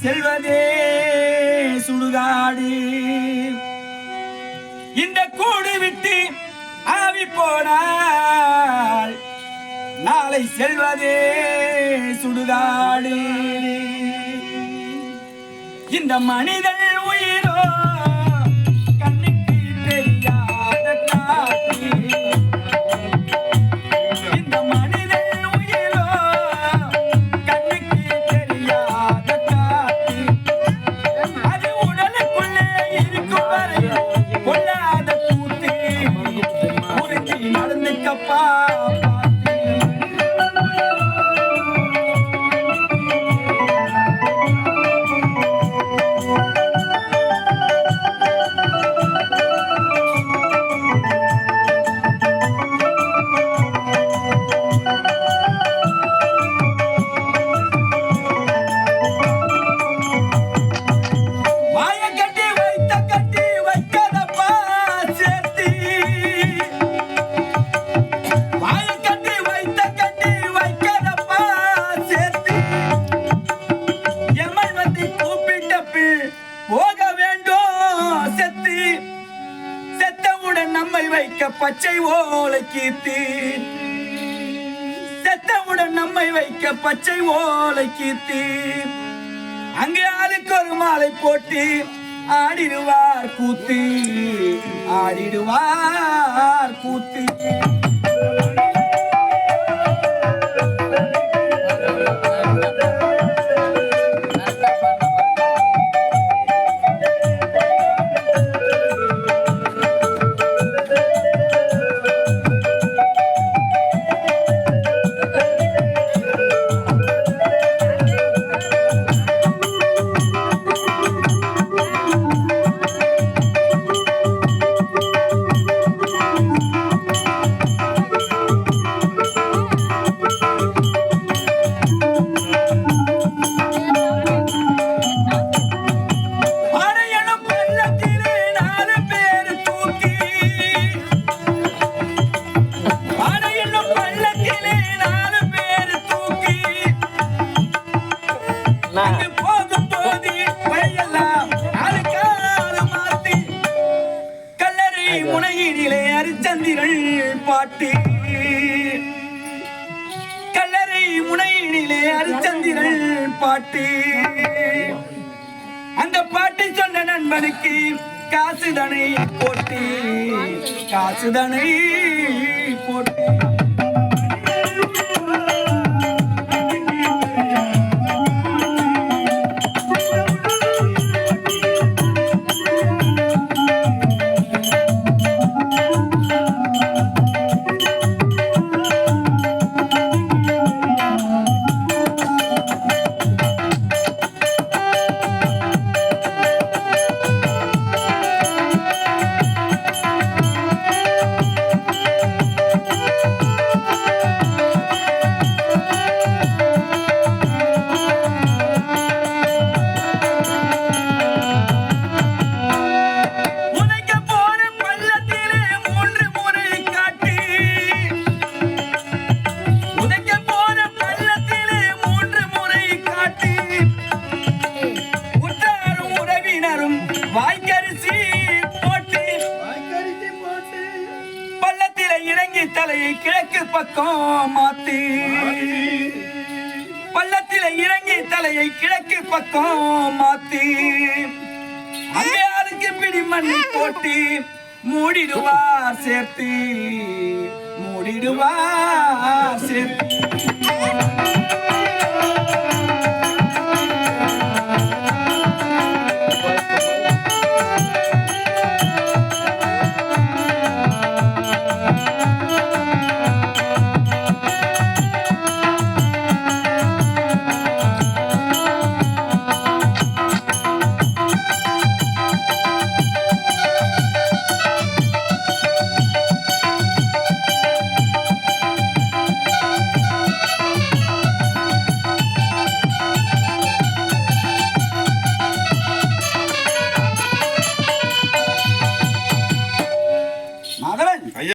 செல்வதே சுடுகாடு. இந்த கூடு விட்டு ஆவி போனால் நாளை செல்வதே சுடுகாடு. இந்த மனிதன் உயிரோ கண்ணுக்கு தெரியாத காற்று. இந்த மனிதன் உயிரோ கண்ணுக்கு தெரியாத காற்று. அது உடலுக்குள்ளே இருக்கும் வரை கொள்ளாத கூத்து. புரிஞ்சு நடந்துக்கப்பா. நம்மை வைக்க பச்சை ஓலை கீர்த்தி. செத்தவுடன் நம்மை வைக்க பச்சை ஓலை கீர்த்தி. அங்கே ஆளுக்கு ஒரு மாலை போட்டு ஆடிடுவார் கூத்து. ஆடிடுவார் கூத்து. முனையினிலே அரிச்சந்திரன் பாட்டு. கல்லறை முனையினிலே அரிச்சந்திரன் பாட்டு. அந்த பாட்டை சொன்ன நண்பனுக்கு காசுதனை போட்டு. காசுதனை போட்டு. தலையை கிழக்கு பக்கம் மாத்தி. பள்ளத்தில இறங்கி தலையை கிழக்கு பக்கம் மாத்தி. அங்கே ஆளுக்கு பிடி மண்ணை போட்டு மூடிடுவார் சேர்த்து. மூடிடுவார் சேர்த்து.